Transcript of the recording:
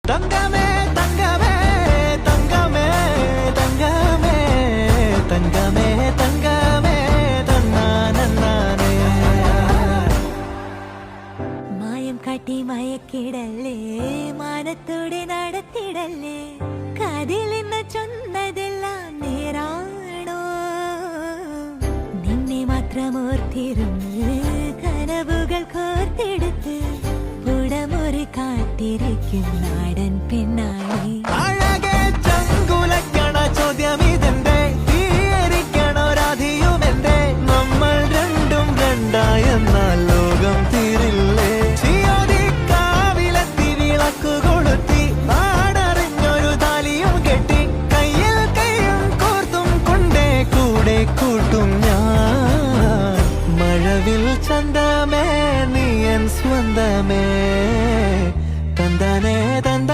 തങ്കമേ തങ്കമേ തങ്കമേ തങ്കമേ തങ്കമേ തങ്കമേ തന്നാനേ മായം കാട്ടി മയക്കിടല്ലേ മാനത്തോടെ നടത്തിടല്ലേ കതിലെന്ന് ചൊന്നതെല്ലാം നേരാണോ നിന്നെ മാത്രം ഓർത്തിരുന്ന് കനവുകൾ കോർത്തെടുത്ത് പുടമൊരു കാത്തിരിക്കും നാട്